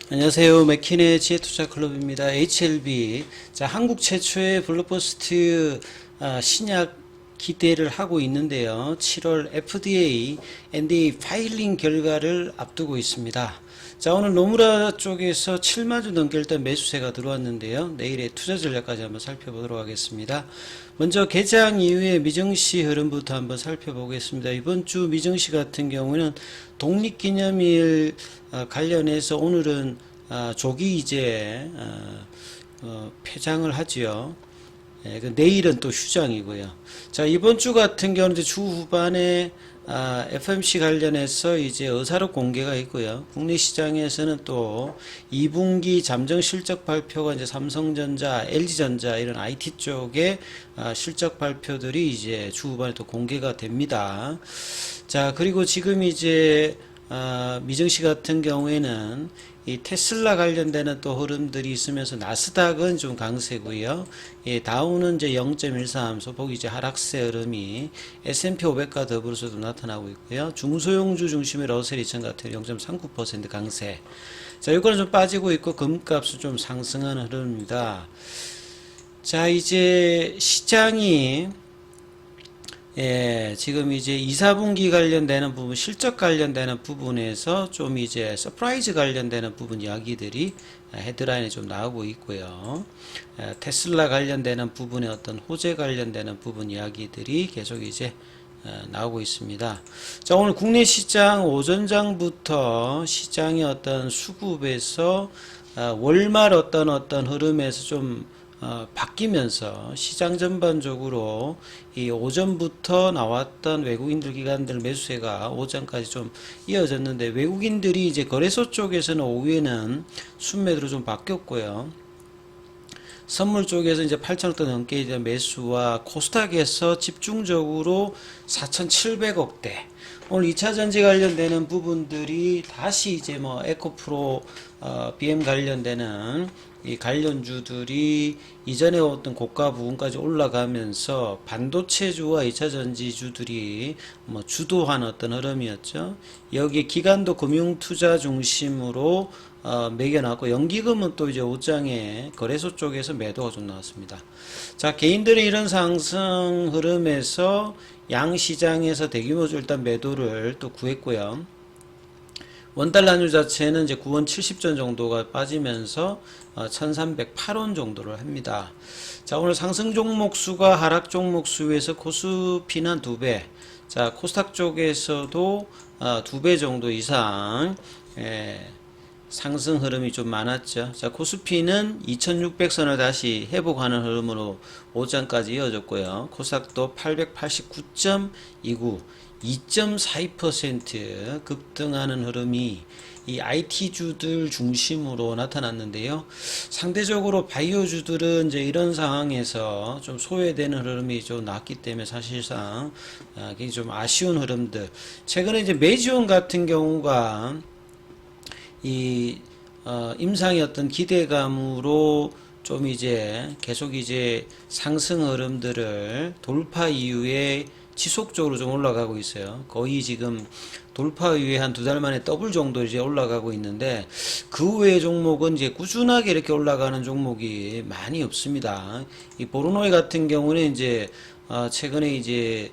안녕하세요. 맥킨의 지혜투자클럽입니다. HLB. 자, 한국 최초의 블록버스트 신약 기대를 하고 있는데요. 7월 FDA, NDA 파일링 결과를 앞두고 있습니다. 자, 오늘 노무라 쪽에서 7만 주 넘게 일단 매수세가 들어왔는데요. 내일의 투자 전략까지 한번 살펴보도록 하겠습니다. 먼저 개장 이후의 미증시 흐름부터 한번 살펴보겠습니다. 이번 주 미증시 같은 경우는 독립기념일 관련해서 오늘은 조기 이제 폐장을 하지요. 예, 내일은 또 휴장이고요. 자, 이번 주 같은 경우는 이제 주 후반에 FMC 관련해서 이제 의사록 공개가 있고요. 국내 시장에서는 또 2분기 잠정 실적 발표가 이제 삼성전자, LG전자 이런 IT 쪽의 실적 발표들이 이제 주 후반에 또 공개가 됩니다. 자, 그리고 지금 이제 미증시 같은 경우에는 이 테슬라 관련되는 또 흐름들이 있으면서 나스닥은 좀 강세고요. 예, 다우는 이제 0.13, 소폭 이제 하락세 흐름이 S&P 500과 더불어서도 나타나고 있고요. 중소형주 중심의 러셀 2000 같은 0.39% 강세. 자, 이거는 좀 빠지고 있고 금값은 좀 상승하는 흐름입니다. 자, 이제 시장이 지금 이제 2, 4분기 관련되는 부분, 실적 관련되는 부분에서 좀 이제 서프라이즈 관련되는 부분 이야기들이 헤드라인에 좀 나오고 있고요. 테슬라 관련되는 부분에 어떤 호재 관련되는 부분 이야기들이 계속 이제 나오고 있습니다. 자, 오늘 국내 시장 오전장부터 시장의 어떤 수급에서 월말 어떤 흐름에서 좀 바뀌면서 시장 전반적으로 이 오전부터 나왔던 외국인들 기관들 매수세가 오전까지 좀 이어졌는데 외국인들이 이제 거래소 쪽에서는 오후에는 순매도로 좀 바뀌었고요. 선물 쪽에서 이제 8천억대 넘게 이제 매수와 코스닥에서 집중적으로 4,700억대. 오늘 2차 전지 관련되는 부분들이 다시 이제 뭐 에코프로, BM 관련되는 이 관련주들이 이전에 어떤 고가 부분까지 올라가면서 반도체주와 2차 전지주들이 뭐 주도한 어떤 흐름이었죠. 여기에 기관도 금융투자 중심으로 매겨놨고 연기금은 또 이제 옷장에 거래소 쪽에서 매도가 좀 나왔습니다. 자, 개인들의 이런 상승 흐름에서 양시장에서 대규모주 일단 매도를 또 구했고요. 원달러 환율 자체는 이제 9원 70전 정도가 빠지면서 1308원 정도를 합니다. 자, 오늘 상승 종목 수가 하락 종목 수에서 코스피는 한 2배, 자, 코스닥 쪽에서도 2배 정도 이상 상승 흐름이 좀 많았죠. 자, 코스피는 2600선을 다시 회복하는 흐름으로 오전까지 이어졌고요. 코스닥도 889.29, 2.42% 급등하는 흐름이 이 IT주들 중심으로 나타났는데요. 상대적으로 바이오주들은 이제 이런 상황에서 좀 소외되는 흐름이 좀 났기 때문에 사실상 굉장히 좀 아쉬운 흐름들. 최근에 이제 메지온 같은 경우가 이 임상의 어떤 기대감으로 좀 이제 계속 이제 상승 흐름들을 돌파 이후에 지속적으로 좀 올라가고 있어요. 거의 지금 돌파 이후에 한 2달 만에 더블 정도 이제 올라가고 있는데 그 외의 종목은 이제 꾸준하게 이렇게 올라가는 종목이 많이 없습니다. 이 보르노이 같은 경우는 이제 최근에 이제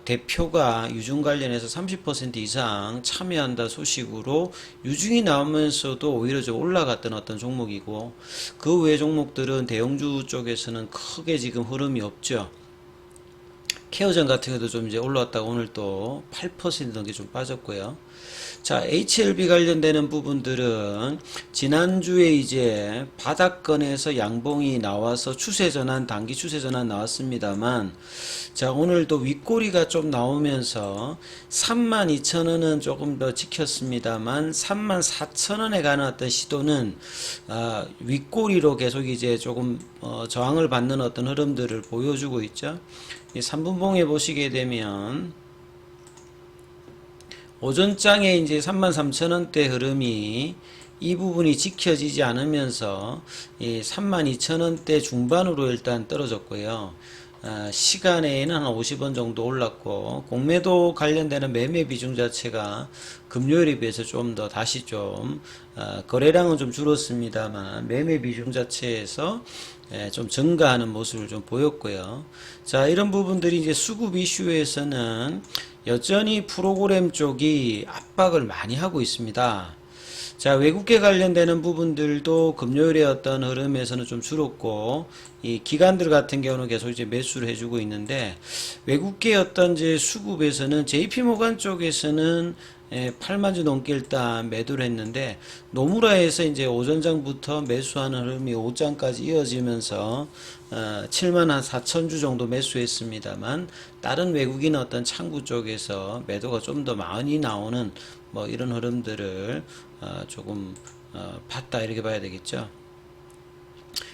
대표가 유중 관련해서 30% 이상 참여한다 소식으로 유중이 나오면서도 오히려 좀 올라갔던 어떤 종목이고 그 외 종목들은 대형주 쪽에서는 크게 지금 흐름이 없죠. 케어전 같은 경우도 좀 이제 올라왔다가 오늘 또 8% 넘게 좀 빠졌고요. 자, HLB 관련되는 부분들은 지난주에 이제 바닥권에서 양봉이 나와서 추세전환, 단기 추세전환 나왔습니다만, 자, 오늘도 윗꼬리가 좀 나오면서 32,000원은 조금 더 지켰습니다만, 34,000원에 가는 어떤 시도는, 윗꼬리로 계속 이제 조금, 저항을 받는 어떤 흐름들을 보여주고 있죠. 이 3분봉에 보시게 되면, 오전장에 이제 33,000원대 흐름이 이 부분이 지켜지지 않으면서 이 32,000원대 중반으로 일단 떨어졌고요. 시간에는 한 50원 정도 올랐고, 공매도 관련되는 매매 비중 자체가 금요일에 비해서 좀 더 다시 좀, 거래량은 좀 줄었습니다만, 매매 비중 자체에서 좀 증가하는 모습을 좀 보였고요. 자, 이런 부분들이 이제 수급 이슈에서는 여전히 프로그램 쪽이 압박을 많이 하고 있습니다. 자, 외국계 관련되는 부분들도 금요일의 어떤 흐름에서는 좀 줄었고, 이 기관들 같은 경우는 계속 이제 매수를 해주고 있는데, 외국계 어떤 이제 수급에서는 JP모간 쪽에서는 8만 주 넘게 일단 매도를 했는데, 노무라에서 이제 오전장부터 매수하는 흐름이 오장까지 이어지면서 7만 한 4천 주 정도 매수했습니다만, 다른 외국인 어떤 창구 쪽에서 매도가 좀 더 많이 나오는 뭐 이런 흐름들을 조금 봤다 이렇게 봐야 되겠죠.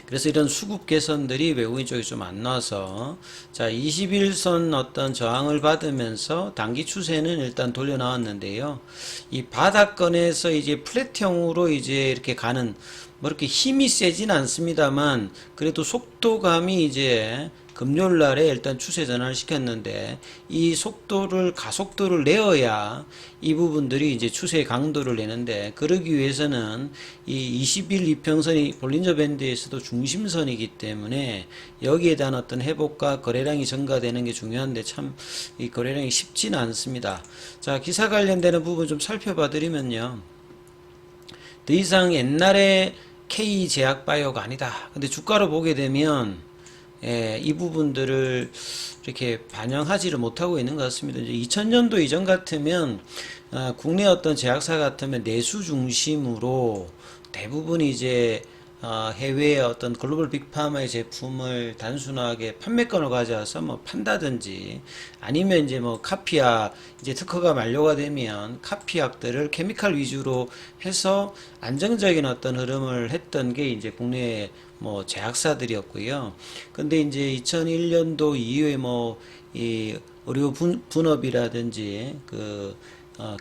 그래서 이런 수급 개선들이 외국인 쪽에 좀 안 나와서 자 21선 어떤 저항을 받으면서 단기 추세는 일단 돌려 나왔는데요. 이 바닥권에서 이제 플랫형으로 이제 이렇게 가는 뭐 이렇게 힘이 세진 않습니다만 그래도 속도감이 이제 금요일 날에 일단 추세 전환을 시켰는데 이 속도를 가속도를 내어야 이 부분들이 이제 추세의 강도를 내는데 그러기 위해서는 이 20일 이평선이 볼린저 밴드에서도 중심선이기 때문에 여기에 대한 어떤 회복과 거래량이 증가되는 게 중요한데 참 이 거래량이 쉽지는 않습니다. 자, 기사 관련되는 부분 좀 살펴봐 드리면요. 더 이상 옛날에 K제약바이오가 아니다. 근데 주가로 보게 되면 이 부분들을 이렇게 반영하지를 못하고 있는 것 같습니다. 이제 2000년도 이전 같으면 국내 어떤 제약사 같으면 내수 중심으로 대부분 이제 해외의 어떤 글로벌 빅파마의 제품을 단순하게 판매권을 가져와서 뭐 판다든지 아니면 이제 뭐 카피약 이제 특허가 만료가 되면 카피약들을 케미칼 위주로 해서 안정적인 어떤 흐름을 했던 게 이제 국내 뭐 제약사들이었고요. 근데 이제 2001년도 이후에 뭐 이 의료 분업이라든지 그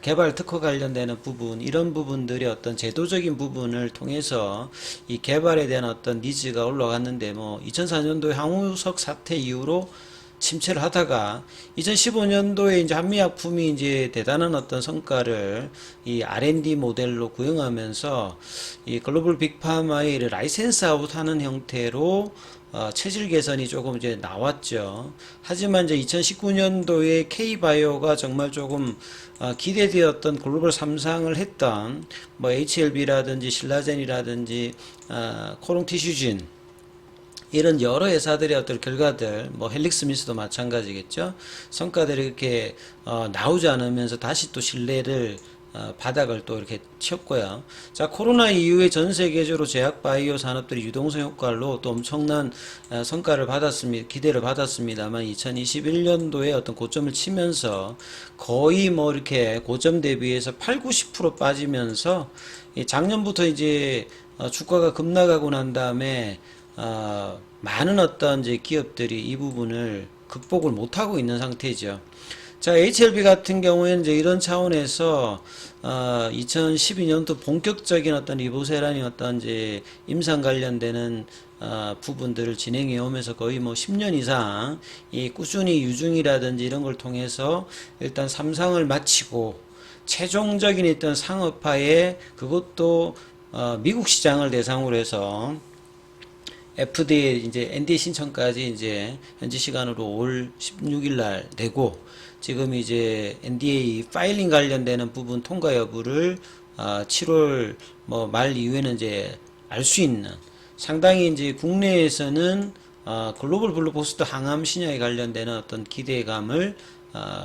개발 특허 관련되는 부분 이런 부분들이 어떤 제도적인 부분을 통해서 이 개발에 대한 어떤 니즈가 올라갔는데 뭐 2004년도 항우석 사태 이후로 침체를 하다가 2015년도에 이제 한미약품이 이제 대단한 어떤 성과를 이 R&D 모델로 구형하면서 이 글로벌 빅파마의 라이센스 아웃하는 형태로 체질 개선이 조금 이제 나왔죠. 하지만 이제 2019년도에 K바이오가 정말 조금 기대되었던 글로벌 3상을 했던 뭐 HLB라든지 신라젠이라든지 코롱 티슈진 이런 여러 회사들의 어떤 결과들, 뭐 헬릭스미스도 마찬가지겠죠. 성과들이 이렇게 나오지 않으면서 다시 또 신뢰를 바닥을 또 이렇게 쳤고요. 자, 코로나 이후에 전 세계적으로 제약 바이오 산업들이 유동성 효과로 또 엄청난 성과를 받았습니다. 기대를 받았습니다만 2021년도에 어떤 고점을 치면서 거의 뭐 이렇게 고점 대비해서 8, 90% 빠지면서 작년부터 이제 주가가 급락하고 난 다음에 많은 어떤 이제 기업들이 이 부분을 극복을 못하고 있는 상태죠. 자, HLB 같은 경우에는 이제 이런 차원에서 2012년도 본격적인 어떤 리보세라니 어떤 이제 임상 관련되는 부분들을 진행해 오면서 거의 뭐 10년 이상 이 꾸준히 유중이라든지 이런 걸 통해서 일단 3상을 마치고 최종적인 어떤 상업화에 그것도 미국 시장을 대상으로 해서 FDA 이제 NDA 신청까지 이제 현지 시간으로 올 16일 날 되고 지금 이제 NDA 파일링 관련되는 부분 통과 여부를 7월 뭐 말 이후에는 이제 알 수 있는 상당히 이제 국내에서는 글로벌 블록버스터 항암 신약에 관련되는 어떤 기대감을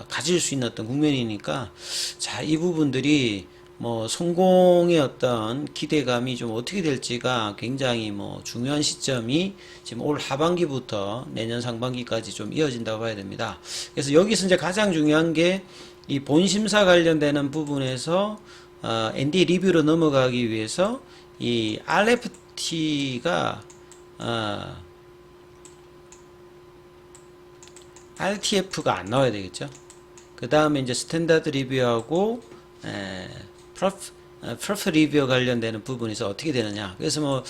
가질 수 있는 어떤 국면이니까 자, 이 부분들이 뭐 성공의 어떤 기대감이 좀 어떻게 될지가 굉장히 뭐 중요한 시점이 지금 올 하반기부터 내년 상반기까지 좀 이어진다고 봐야 됩니다. 그래서 여기서 이제 가장 중요한 게 이 본심사 관련되는 부분에서 NDA 리뷰로 넘어가기 위해서 이 RFT가 RTF가 안 나와야 되겠죠. 그 다음에 이제 스탠다드 리뷰하고 프로필 리뷰어 관련되는 부분에서 어떻게 되느냐. 그래서 뭐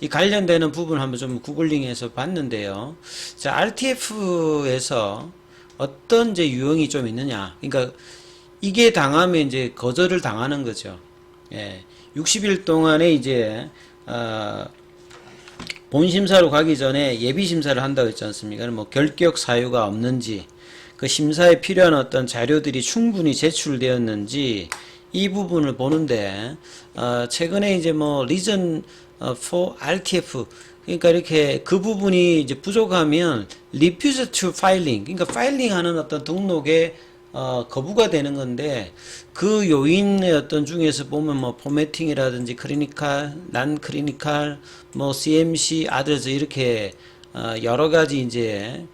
이 관련되는 부분 한번 좀 구글링해서 봤는데요. 자, RTF에서 어떤 이제 유형이 좀 있느냐. 그러니까 이게 당하면 이제 거절을 당하는 거죠. 예. 60일 동안에 이제 본 심사로 가기 전에 예비 심사를 한다고 했지 않습니까? 뭐 결격 사유가 없는지, 그 심사에 필요한 어떤 자료들이 충분히 제출되었는지 이 부분을 보는데 최근에 이제 뭐 reason for RTF, 그러니까 이렇게 그 부분이 이제 부족하면 refuse to filing, 그러니까 파일링하는 어떤 등록에 거부가 되는 건데, 그 요인의 어떤 중에서 보면 뭐 포매팅이라든지 크리니컬, 난 크리니컬, 뭐 CMC, 아드레스 이렇게 여러 가지 이제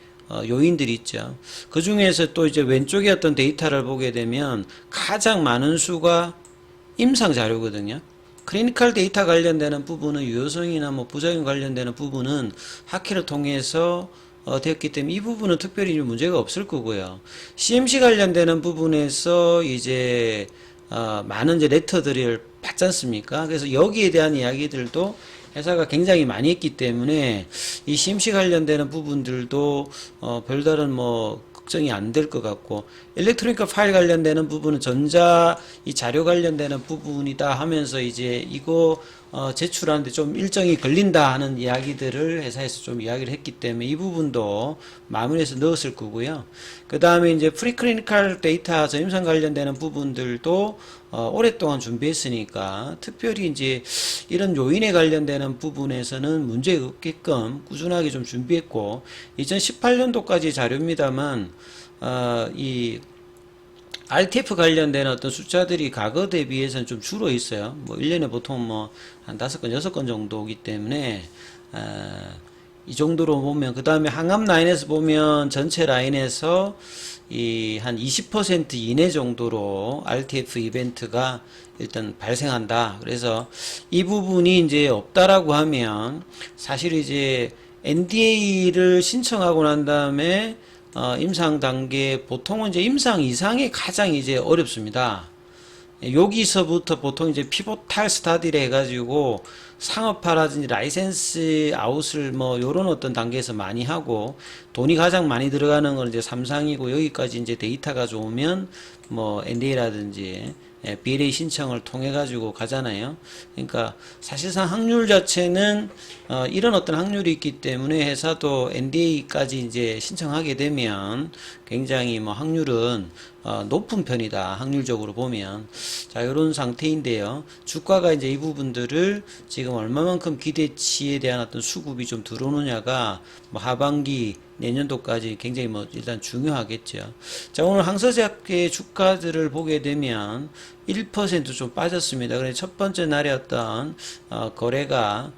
요인들이 있죠. 그 중에서 또 이제 왼쪽에 어떤 데이터를 보게 되면 가장 많은 수가 임상 자료거든요. 클리니컬 데이터 관련되는 부분은 유효성이나 뭐 부작용 관련되는 부분은 학회를 통해서 되었기 때문에 이 부분은 특별히 문제가 없을 거고요. CMC 관련되는 부분에서 이제 많은 이제 레터들을 받지 않습니까? 그래서 여기에 대한 이야기들도 회사가 굉장히 많이 했기 때문에 이 CMC 관련되는 부분들도 별다른 뭐 걱정이 안 될 것 같고, 일렉트로닉 파일 관련되는 부분은 전자 이 자료 관련되는 부분이다 하면서 이제 이거 제출하는데 좀 일정이 걸린다 하는 이야기들을 회사에서 좀 이야기를 했기 때문에 이 부분도 마무리해서 넣었을 거고요. 그 다음에 이제 프리클리니컬 데이터 저임상 관련되는 부분들도 오랫동안 준비했으니까 특별히 이제 이런 요인에 관련되는 부분에서는 문제 없게끔 꾸준하게 좀 준비했고, 2018년도까지 자료입니다만 이 RTF 관련된 어떤 숫자들이 과거 대비해서는 좀 줄어 있어요. 뭐 1년에 보통 뭐 한 5건, 6건 정도 오기 때문에 이 정도로 보면, 그 다음에 항암 라인에서 보면 전체 라인에서 이 한 20% 이내 정도로 RTF 이벤트가 일단 발생한다. 그래서 이 부분이 이제 없다라고 하면 사실 이제 NDA를 신청하고 난 다음에 임상 단계, 보통은 이제 임상 이상이 가장 이제 어렵습니다. 여기서부터 보통 이제 피보탈 스타디를 해가지고 상업화라든지 라이센스 아웃을 뭐 요런 어떤 단계에서 많이 하고, 돈이 가장 많이 들어가는 건 이제 삼상이고, 여기까지 이제 데이터가 좋으면 뭐 NDA라든지 BLA 신청을 통해 가지고 가잖아요. 그러니까 사실상 확률 자체는 이런 어떤 확률이 있기 때문에 회사도 NDA까지 이제 신청하게 되면 굉장히 뭐 확률은 높은 편이다, 확률적으로 보면. 자, 이런 상태인데요. 주가가 이제 이 부분들을 지금 얼마만큼 기대치에 대한 어떤 수급이 좀 들어오느냐가 뭐 하반기 내년도까지 굉장히 뭐 일단 중요하겠죠. 자, 오늘 항서제약의 주가들을 보게 되면 1% 빠졌습니다. 그래서 첫 번째 날에 어떤 거래가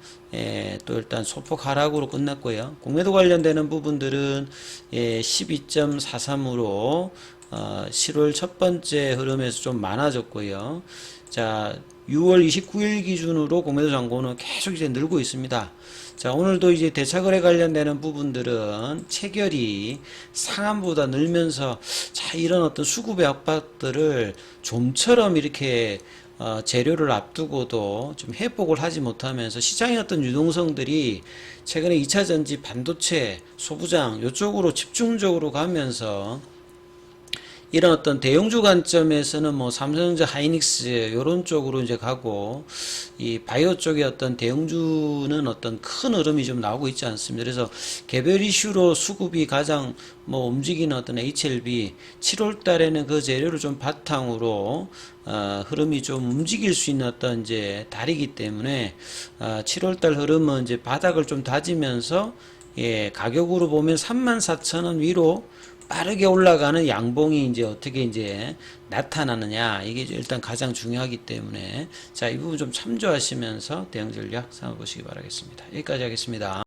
또 일단 소폭 하락으로 끝났고요. 공매도 관련되는 부분들은 12.43으로 10월 첫 번째 흐름에서 좀 많아졌고요. 자, 6월 29일 기준으로 공매도 잔고는 계속 이제 늘고 있습니다. 자, 오늘도 이제 대차거래 관련되는 부분들은 체결이 상한보다 늘면서, 자, 이런 어떤 수급의 압박들을 좀처럼 이렇게 재료를 앞두고도 좀 회복을 하지 못하면서 시장의 어떤 유동성들이 최근에 2차전지, 반도체, 소부장 요쪽으로 집중적으로 가면서 이런 어떤 대형주 관점에서는 뭐 삼성전자, 하이닉스 요런 쪽으로 이제 가고, 이 바이오 쪽의 어떤 대형주는 어떤 큰 흐름이 좀 나오고 있지 않습니다. 그래서 개별 이슈로 수급이 가장 뭐 움직이는 어떤 HLB 7월 달에는 그 재료를 좀 바탕으로 흐름이 좀 움직일 수 있는 어떤 이제 달이기 때문에 7월 달 흐름은 이제 바닥을 좀 다지면서 가격으로 보면 34,000원 위로 빠르게 올라가는 양봉이 이제 어떻게 이제 나타나느냐, 이게 일단 가장 중요하기 때문에, 자, 이 부분 좀 참조하시면서 대응 전략 삼아보시기 바라겠습니다. 여기까지 하겠습니다.